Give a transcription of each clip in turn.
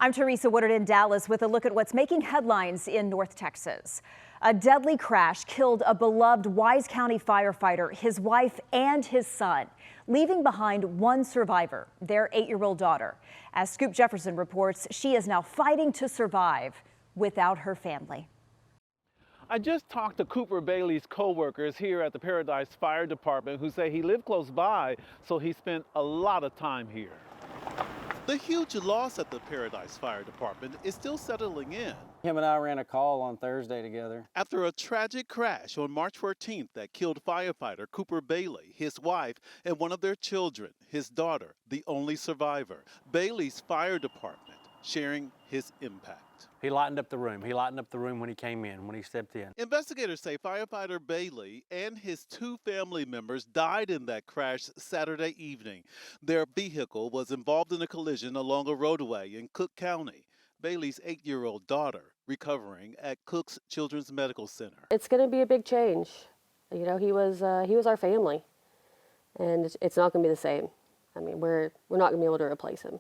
I'm Teresa Woodard in Dallas with a look at what's making headlines in North Texas. A deadly crash killed a beloved Wise County firefighter, his wife, and his son, leaving behind one survivor, their 8-year-old daughter. As Scoop Jefferson reports, she is now fighting to survive without her family. I just talked to Cooper Bailey's co-workers here at the Paradise Fire Department who say he lived close by, so he spent a lot of time here. The huge loss at the Paradise Fire Department is still settling in. Him and I ran a call on Thursday together. After a tragic crash on March 14th that killed firefighter Cooper Bailey, his wife, and one of their children, his daughter, the only survivor. Bailey's fire department sharing his impact. He lightened up the room. He lightened up the room when he came in, when he stepped in. Investigators say firefighter Bailey and his 2 family members died in that crash Saturday evening. Their vehicle was involved in a collision along a roadway in Cook County. Bailey's 8-year-old daughter recovering at Cook's Children's Medical Center. It's going to be a big change. You know, he was our family, and it's not going to be the same. I mean, we're not going to be able to replace him.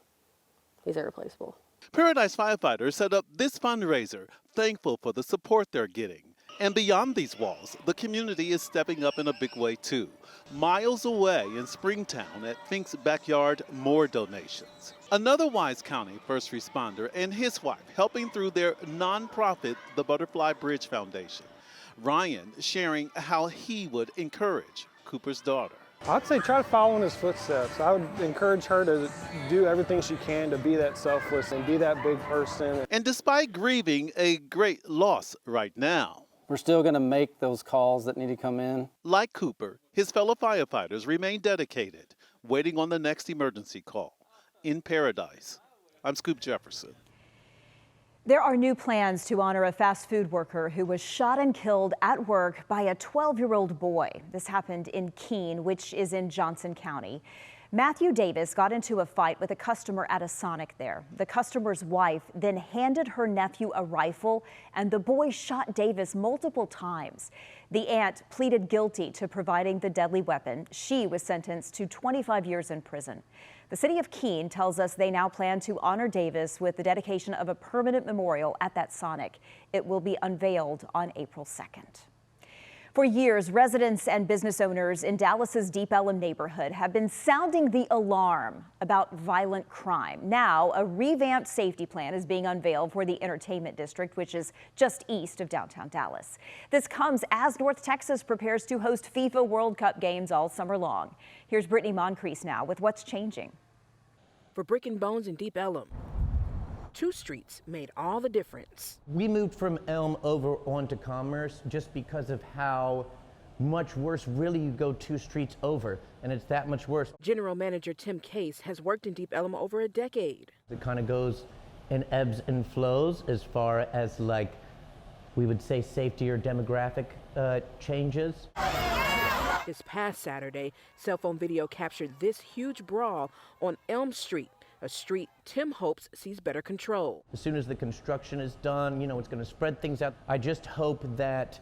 He's irreplaceable. Paradise firefighters set up this fundraiser, thankful for the support they're getting. And beyond these walls, the community is stepping up in a big way too. Miles away in Springtown at Fink's Backyard, more donations. Another Wise County first responder and his wife helping through their nonprofit, the Butterfly Bridge Foundation. Ryan sharing how he would encourage Cooper's daughter. I'd say try to follow in his footsteps. I would encourage her to do everything she can to be that selfless and be that big person. And despite grieving a great loss right now, we're still going to make those calls that need to come in. like Cooper, his fellow firefighters remain dedicated, waiting on the next emergency call. In Paradise, I'm Scoop Jefferson. There are new plans to honor a fast food worker who was shot and killed at work by a 12-year-old boy. This happened in Keene, which is in Johnson County. Matthew Davis got into a fight with a customer at a Sonic there. The customer's wife then handed her nephew a rifle, and the boy shot Davis multiple times. The aunt pleaded guilty to providing the deadly weapon. She was sentenced to 25 years in prison. The city of Keene tells us they now plan to honor Davis with the dedication of a permanent memorial at that Sonic. It will be unveiled on April 2nd. For years, residents and business owners in Dallas's Deep Ellum neighborhood have been sounding the alarm about violent crime. Now, a revamped safety plan is being unveiled for the entertainment district, which is just east of downtown Dallas. This comes as North Texas prepares to host FIFA World Cup games all summer long. Here's Brittany Moncrief now with what's changing. For Brick and Bones in Deep Ellum, 2 streets made all the difference. We moved from Elm over onto Commerce just because of how much worse really you go 2 streets over, and it's that much worse. General Manager Tim Case has worked in Deep Ellum over a decade. It kind of goes in ebbs and flows as far as, like, we would say safety or demographic changes. This past Saturday, cell phone video captured this huge brawl on Elm Street, a street Tim hopes sees better control. As soon as the construction is done, you know, it's going to spread things out. I just hope that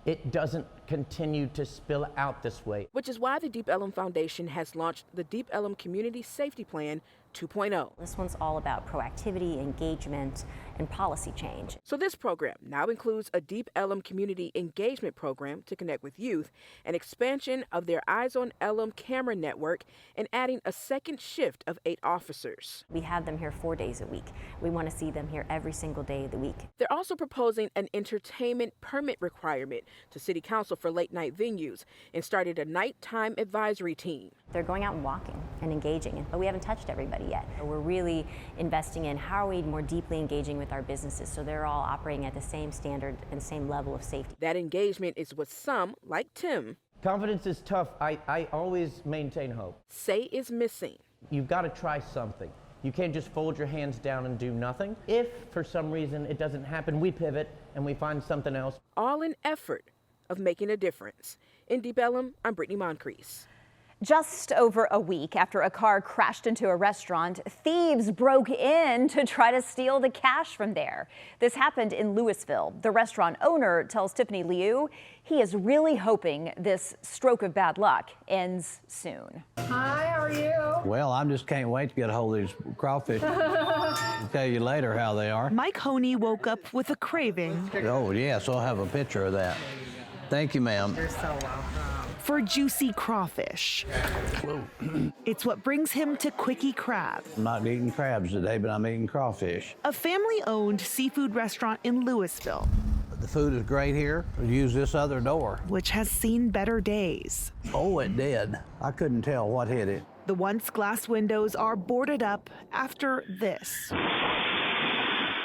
it doesn't continue to spill out this way. Which is why the Deep Ellum Foundation has launched the Deep Ellum Community Safety Plan 2.0. This one's all about proactivity, engagement, and policy change. So this program now includes a Deep Ellum Community Engagement Program to connect with youth, an expansion of their Eyes on Ellum camera network, and adding a second shift of 8 officers. We have them here 4 days a week. We want to see them here every single day of the week. They're also proposing an entertainment permit requirement to City Council for late night venues and started a nighttime advisory team. They're going out and walking and engaging, but we haven't touched everybody yet. We're really investing in how are we more deeply engaging with our businesses so they're all operating at the same standard and same level of safety. That engagement is what some, like Tim, Confidence is tough. I always maintain hope. say is missing. You've got to try something. You can't just fold your hands down and do nothing. If for some reason it doesn't happen, we pivot and we find something else. All in effort of making a difference. In Deep Ellum, I'm Brittany Moncrief. Just over a week after a car crashed into a restaurant, thieves broke in to try to steal the cash from there. This happened in Louisville. The restaurant owner tells Tiffany Liu he is really hoping this stroke of bad luck ends soon. Hi, how are you? Well, I just can't wait to get a hold of these crawfish. I'll tell you later how they are. Mike Honey woke up with a craving. Oh, yes, I'll have a picture of that. Thank you, ma'am. You're so welcome. For juicy crawfish. It's what brings him to Quickie Crab. I'm not eating crabs today, but I'm eating crawfish. A family-owned seafood restaurant in Louisville. The food is great here. Use this other door. Which has seen better days. Oh, it did. I couldn't tell what hit it. The once glass windows are boarded up after this.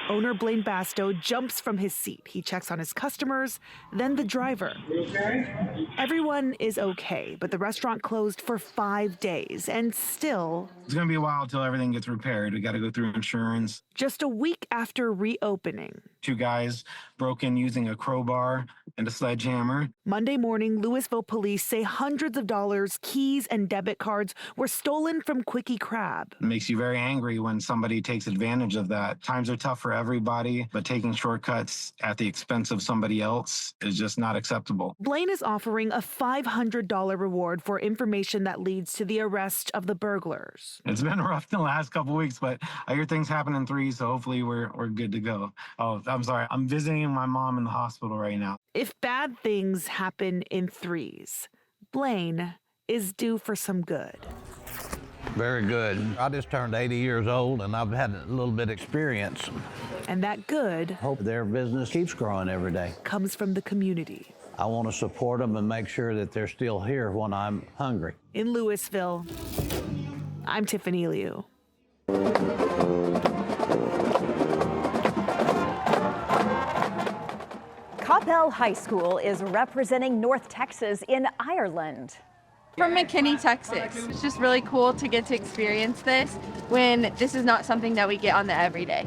Owner Blaine Basto jumps from his seat. He checks on his customers, then the driver. You okay? Everyone is okay, but the restaurant closed for 5 days and still... It's gonna be a while until everything gets repaired. We gotta go through insurance. Just a week after reopening. 2 guys broke in using a crowbar and a sledgehammer. Monday morning, Louisville police say hundreds of dollars, keys, and debit cards were stolen from Quickie Crab. It makes you very angry when somebody takes advantage of that. Times are tough for everybody, but taking shortcuts at the expense of somebody else is just not acceptable. Blaine is offering a $500 reward for information that leads to the arrest of the burglars. It's been rough the last couple weeks, but I hear things happen in 3, so hopefully we're good to go. Oh, I'm sorry. I'm visiting my mom in the hospital right now. If bad things happen in 3s, Blaine is due for some good. Very good. I just turned 80 years old, and I've had a little bit of experience. And that good Hope their business keeps growing every day. comes from the community. I want to support them and make sure that they're still here when I'm hungry. In Louisville, I'm Tiffany Liu. Coppell High School is representing North Texas in Ireland. From McKinney, Texas. It's just really cool to get to experience this when this is not something that we get on the everyday.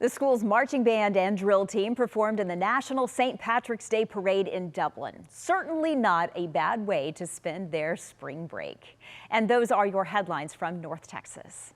The school's marching band and drill team performed in the National St. Patrick's Day Parade in Dublin. Certainly not a bad way to spend their spring break. And those are your headlines from North Texas.